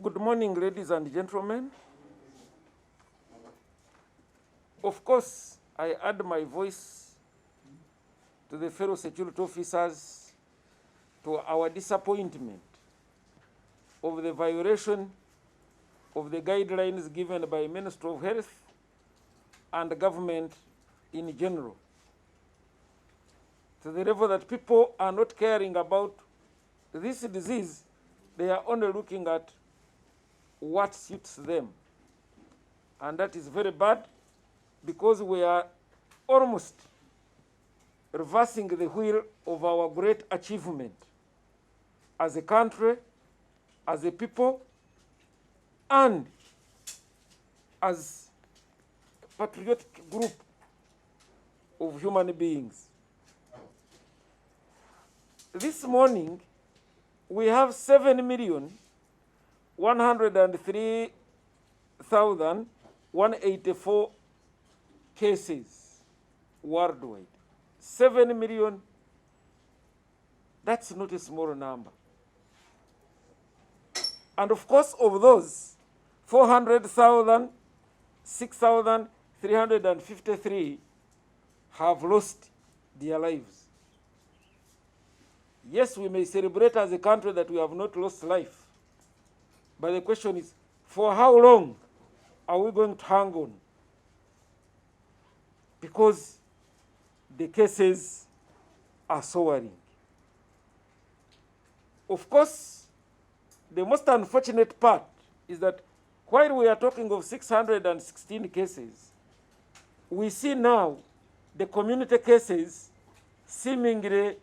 Good morning, ladies and gentlemen. Of course, I add my voice to the fellow security officers to our disappointment of the violation of the guidelines given by Ministry of Health and the government in general, to the level that people are not caring about this disease. They are only looking at what suits them. And that is very bad, because we are almost reversing the wheel of our great achievement as a country, as a people, and as a patriotic group of human beings. This morning, we have 7,103,184 cases worldwide. 7 million, that's not a small number. And of course, of those, 400,000, 6,353 have lost their lives. Yes, we may celebrate as a country that we have not lost life. But the question is, for how long are we going to hang on? Because the cases are soaring. Of course, the most unfortunate part is that while we are talking of 616 cases, we see now the community cases seemingly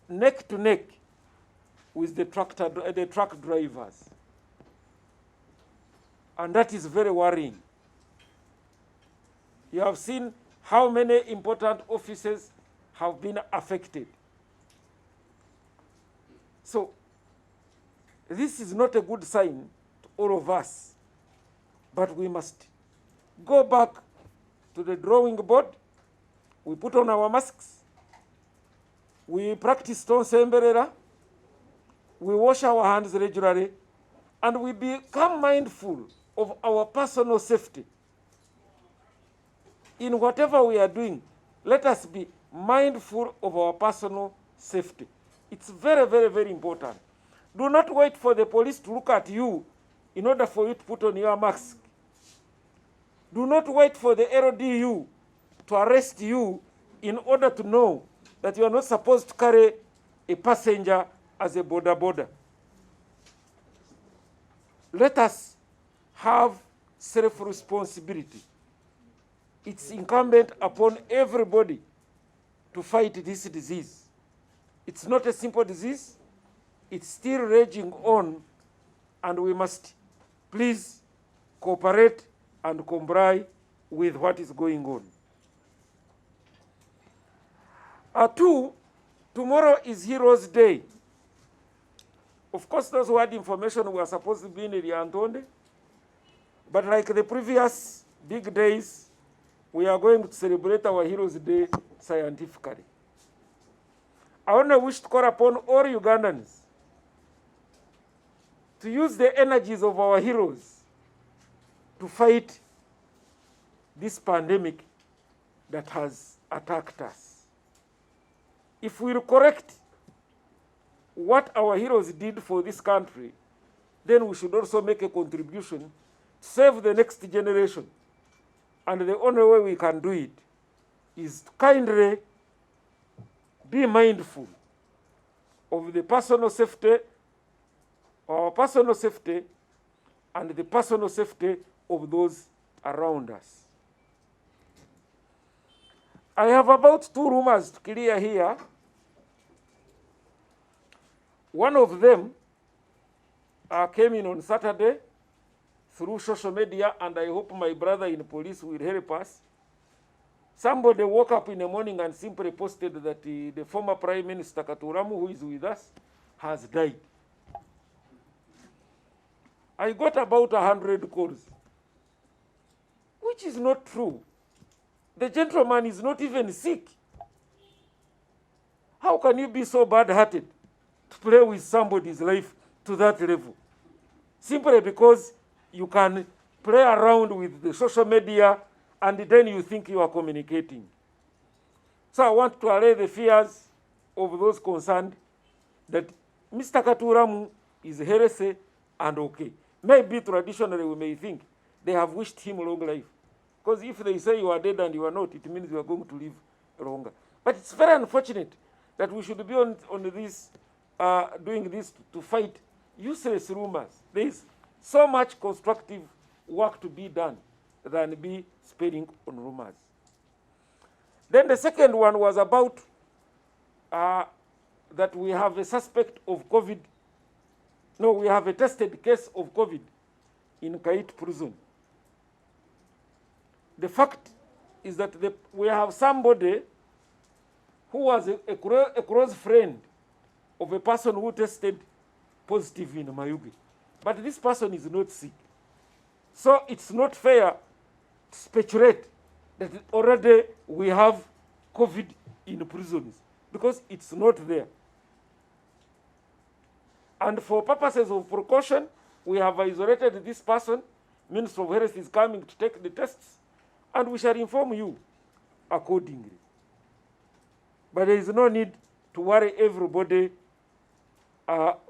neck to neck with the truck drivers. And that is very worrying. You have seen how many important offices have been affected. So this is not a good sign to all of us, but we must go back to the drawing board. We put on our masks. We practice tonsemberera. We wash our hands regularly, and we become mindful of our personal safety. In whatever we are doing, let us be mindful of our personal safety. It's very, very, very important. Do not wait for the police to look at you in order for you to put on your mask. Do not wait for the LDU to arrest you in order to know that you are not supposed to carry a passenger as a boda. Let us have self-responsibility. It's incumbent upon everybody to fight this disease. It's not a simple disease. It's still raging on, and we must please cooperate and comply with what is going on. Tomorrow is Heroes Day. Of course, those who had information were supposed to be in Liantonde, but like the previous big days, we are going to celebrate our Heroes Day scientifically. I only wish to call upon all Ugandans to use the energies of our heroes to fight this pandemic that has attacked us. If we correct what our heroes did for this country, then we should also make a contribution to save the next generation. And the only way we can do it is to kindly be mindful of the personal safety, our personal safety, and the personal safety of those around us. I have about 2 rumors to clear here. One of them came in on Saturday through social media, and I hope my brother in police will help us. Somebody woke up in the morning and simply posted that the former Prime Minister Katuramu, who is with us, has died. I got about 100 calls, which is not true. The gentleman is not even sick. How can you be so bad-hearted to play with somebody's life to that level? simply because you can play around with the social media and then you think you are communicating. So I want to allay the fears of those concerned that Mr. Katuramu is healthy and okay. Maybe traditionally we may think they have wished him long life. Because if they say you are dead and you are not, it means you are going to live longer. But it's very unfortunate that we should be on this, doing this to fight useless rumors. There is so much constructive work to be done than be spending on rumors. Then the second one was about that we have a suspect of COVID. No, we have a tested case of COVID in Kait prison. The fact is that we have somebody who was a close friend of a person who tested positive in Mayuge. But this person is not sick. So it's not fair to speculate that already we have COVID in prisons, because it's not there. And for purposes of precaution, we have isolated this person. Minister of Health is coming to take the tests, and we shall inform you accordingly. But there is no need to worry everybody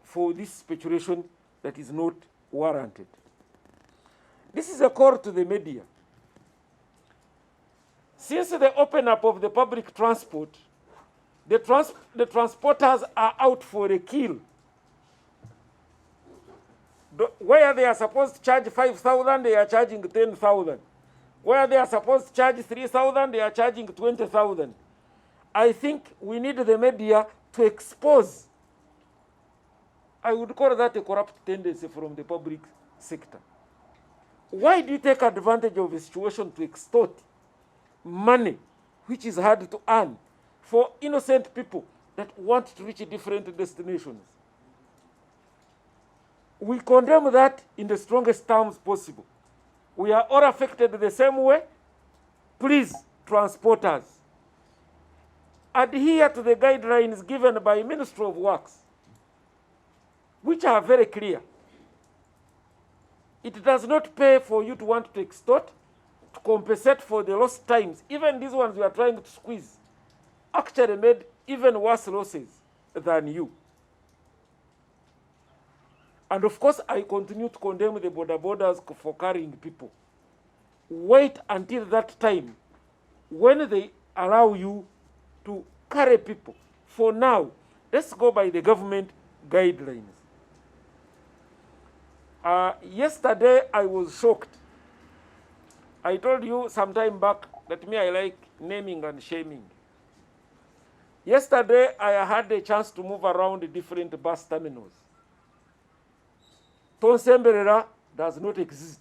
for this speculation that is not warranted. This is a call to the media. Since the open up of the public transport, the transporters are out for a kill. Where they are supposed to charge 5,000, they are charging 10,000. Where they are supposed to charge 3,000, they are charging 20,000. I think we need the media to expose. I would call that a corrupt tendency from the public sector. Why do you take advantage of a situation to extort money, which is hard to earn, for innocent people that want to reach different destinations? We condemn that in the strongest terms possible. We are all affected the same way. Please, transporters, adhere to the guidelines given by Ministry of Works, which are very clear. It does not pay for you to want to extort, to compensate for the lost times. Even these ones we are trying to squeeze actually made even worse losses than you. And of course, I continue to condemn the borders for carrying people. Wait until that time when they allow you to carry people. For now, let's go by the government guidelines. Yesterday, I was shocked. I told you some time back that I like naming and shaming. Yesterday, I had a chance to move around different bus terminals. Tonsemberera does not exist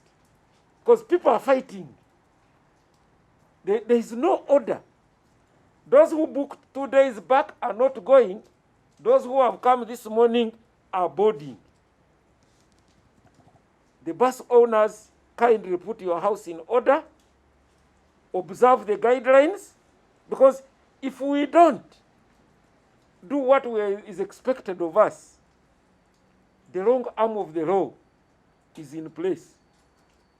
because people are fighting. There is no order. Those who booked 2 days back are not going. Those who have come this morning are boarding. The bus owners, kindly put your house in order, observe the guidelines, because if we don't do what is expected of us, the long arm of the law is in place.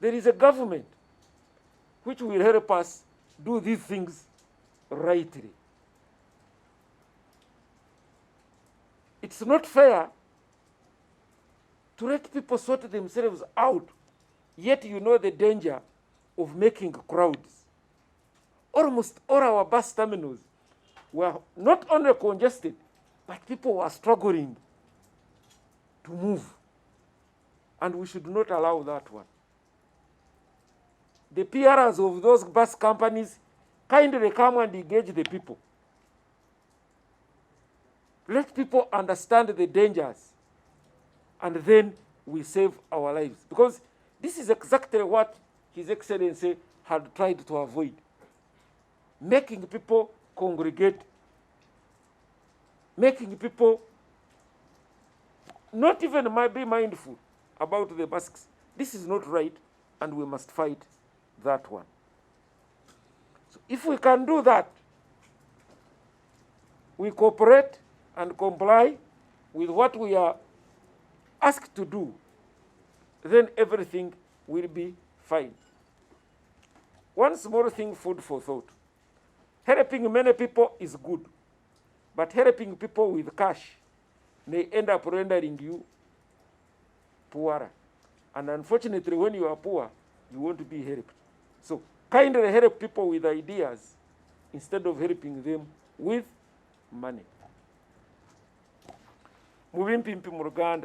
There is a government which will help us do these things rightly. It's not fair to let people sort themselves out, yet you know the danger of making crowds. Almost all our bus terminals were not only congested, but people were struggling to move. And we should not allow that one. The PRs of those bus companies kindly come and engage the people. Let people understand the dangers, and then we save our lives. Because this is exactly what His Excellency had tried to avoid. Making people congregate, making people not even be mindful about the masks. This is not right, and we must fight that one. So if we can do that, we cooperate and comply with what we are asked to do, then everything will be fine. One small thing, food for thought. Helping many people is good, but helping people with cash may end up rendering you poorer. And unfortunately, when you are poor, you won't be helped. So kindly help people with ideas instead of helping them with money. Mu bimpimpi mu Ruganda